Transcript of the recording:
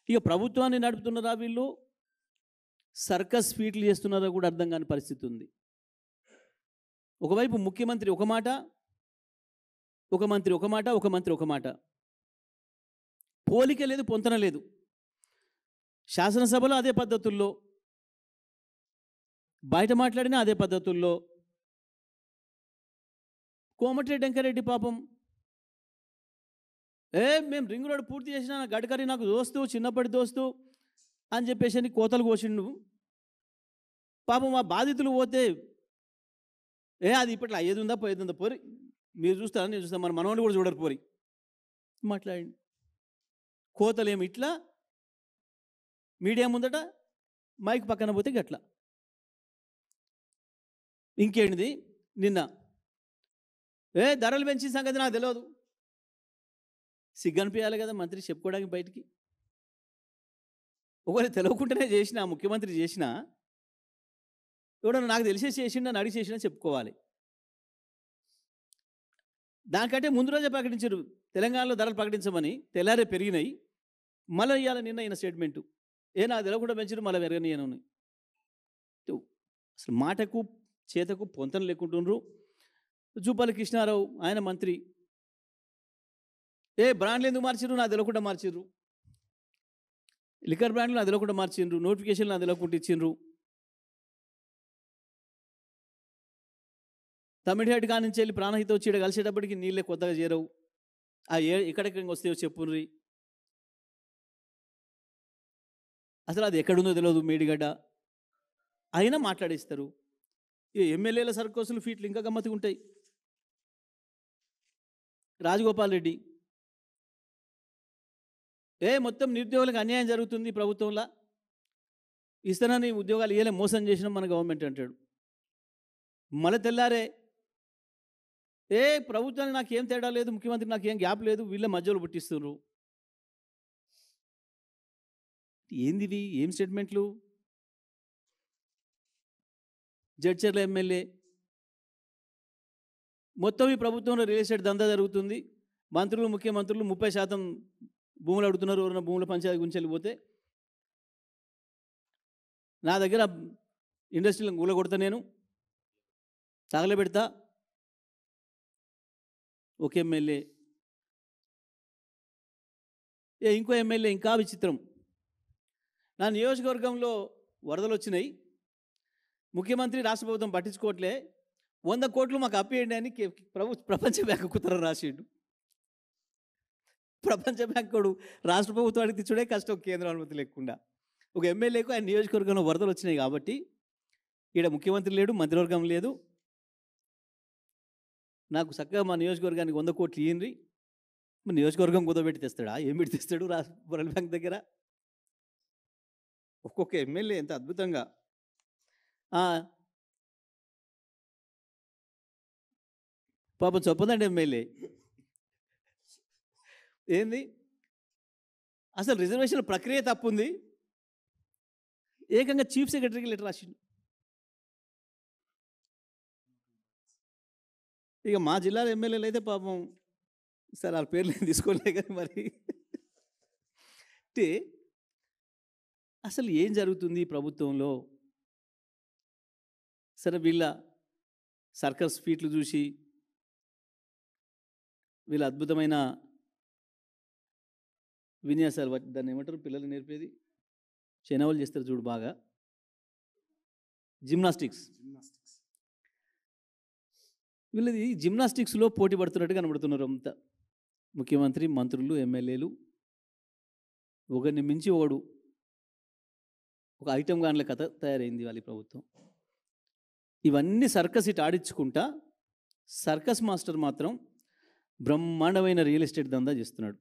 ఇక ప్రభుత్వాన్ని నడుపుతున్నారా వీళ్ళు, సర్కస్ ఫీట్లు చేస్తున్నారో కూడా అర్థం కాని పరిస్థితి ఉంది. ఒకవైపు ముఖ్యమంత్రి ఒక మాట, ఒక మంత్రి ఒక మాట, ఒక మంత్రి ఒక మాట, పోలిక లేదు, పొంతన లేదు. శాసనసభలో అదే పద్ధతుల్లో, బయట మాట్లాడినా అదే పద్ధతుల్లో. కోమటిరెడ్డి వెంకరెడ్డి పాపం మేము రింగ్ రోడ్ పూర్తి చేసిన గడ్కరీ నాకు దోస్తు, చిన్నప్పటి దోస్తు అని చెప్పేసి కోతలు కోసిండు. పాపం మా బాధితులు పోతే అది ఇప్పట్లో అయ్యేది ఉందా పోయేది ఉందా పోరి, మీరు చూస్తారా నేను చూస్తాను, మన మనవాళ్ళు కూడా చూడరు పోరి మాట్లాడి. కోతలేమి ఇట్లా మీడియా ముందట, మైక్ పక్కన పోతే గట్లా. ఇంకేంటిది నిన్న ధరలు పెంచిన సంగతి నాకు తెలియదు. సిగ్గనిపించాలి కదా మంత్రి చెప్పుకోవడానికి బయటికి. ఒకవేళ తెలియకుండానే చేసినా, ముఖ్యమంత్రి చేసినా, ఎవడన్నా నాకు తెలిసేసి చేసిండా అడిగి చేసినా చెప్పుకోవాలి. దానికంటే ముందు రోజే ప్రకటించారు తెలంగాణలో ధరలు ప్రకటించమని, తెల్లారే పెరిగినాయి. మళ్ళీ ఇవ్వాలి నిన్న అయిన స్టేట్మెంటు నాకు తెలియకుండా పెంచారు, మళ్ళీ పెరగనియను. అసలు మాటకు చేతకు పొంతన లేకుంటుండ్రు. జూపల్లి కృష్ణారావు ఆయన మంత్రి, బ్రాండ్లు ఎందుకు మార్చిర్రు, నాకు తెలియకుండా మార్చిర్రు. లిక్కర్ బ్రాండ్లు నాకు తెలియకుండా మార్చిండ్రు, నోటిఫికేషన్లు నాకు తెలియకుండా ఇచ్చిండ్రు. తమిళనాడు కాడి నుంచి వెళ్ళి ప్రాణహిత వచ్చి ఇక్కడ కలిసేటప్పటికి నీళ్ళే కొత్తగా చేరవు. ఎక్కడెక్కడికి వస్తాయో చెప్పుర్రి. అసలు అది ఎక్కడుందో తెలియదు మేడిగడ్డ, అయినా మాట్లాడేస్తారు. ఎమ్మెల్యేల సర్కోసులు ఫీట్లు ఇంకా గమ్మత్తుగా ఉంటాయి. రాజగోపాల్ రెడ్డి మొత్తం నిరుద్యోగులకు అన్యాయం జరుగుతుంది ప్రభుత్వంలో, ఇస్తానని ఉద్యోగాలు ఇయ్యలే, మోసం చేసిన మన గవర్నమెంట్ అంటాడు. మళ్ళీ తెల్లారే ప్రభుత్వానికి నాకేం తేడా లేదు, ముఖ్యమంత్రి నాకేం గ్యాప్ లేదు, వీళ్ళ మధ్యలో పుట్టిస్తున్నారు. ఏందివి, ఏం స్టేట్మెంట్లు? జడ్చర్ల ఎమ్మెల్యే మొత్తం ఈ ప్రభుత్వంలో రియల్ ఎస్టేట్ దందా జరుగుతుంది, మంత్రులు ముఖ్యమంత్రులు 30% భూములు అడుగుతున్నారు. ఎవరైనా భూముల పంచాయతీ గురించి వెళ్ళిపోతే నా దగ్గర ఇండస్ట్రీలను గూల కొడతా, నేను తగలబెడతా. ఒక ఎమ్మెల్యే ఇంకో ఎమ్మెల్యే ఇంకా విచిత్రం. నా నియోజకవర్గంలో వరదలు వచ్చినాయి, ముఖ్యమంత్రి రాష్ట్ర ప్రభుత్వం పట్టించుకోవట్లే, 100 కోట్లు మాకు అప్పేయండి అని ప్రపంచ బ్యాంకు కుతర రాసిండు. ప్రపంచ బ్యాంకుడు రాష్ట్ర ప్రభుత్వానికి తెచ్చుడే కష్టం, కేంద్ర అనుమతి లేకుండా. ఒక ఎమ్మెల్యేకు ఆయన నియోజకవర్గంలో వరదలు వచ్చినాయి కాబట్టి ఈడ ముఖ్యమంత్రి లేడు, మంత్రివర్గం లేదు, నాకు చక్కగా మా నియోజకవర్గానికి 100 కోట్లు ఇయ్యండి. మా నియోజకవర్గం కుదబెట్టి తెస్తాడా? ఏం పెట్టి తెస్తాడు వరల్డ్ బ్యాంక్ దగ్గర? ఒక్కొక్క ఎమ్మెల్యే ఎంత అద్భుతంగా. పాపం చెప్పదండి ఎమ్మెల్యే ఏంది, అసలు రిజర్వేషన్ ప్రక్రియ తప్పుంది, ఏకంగా చీఫ్ సెక్రటరీకి లెటర్ రాసిండు. ఇక మా జిల్లాలో ఎమ్మెల్యేలు అయితే పాపం సరే వాళ్ళ పేర్లు ఏం తీసుకోలే కానీ మరి అంటే అసలు ఏం జరుగుతుంది ఈ ప్రభుత్వంలో? సరే వీళ్ళ సర్కస్ ఫీట్లు చూసి, వీళ్ళ అద్భుతమైన విన్యాసాలు, దాన్ని ఏమంటారు పిల్లలు నేర్పేది, చెనవలు చేస్తారు చూడు బాగా, జిమ్నాస్టిక్స్. వీళ్ళది జిమ్నాస్టిక్స్లో పోటీ పడుతున్నట్టు కనబడుతున్నారు అంతా. ముఖ్యమంత్రి, మంత్రులు, ఎమ్మెల్యేలు ఒకరిని మించి ఒకడు, ఒక ఐటమ్ గాన్ల కథ తయారైంది వాళ్ళ ప్రభుత్వం. ఇవన్నీ సర్కస్ ఇటు ఆడించుకుంటా, సర్కస్ మాస్టర్ మాత్రం బ్రహ్మాండమైన రియల్ ఎస్టేట్ దందా చేస్తున్నాడు.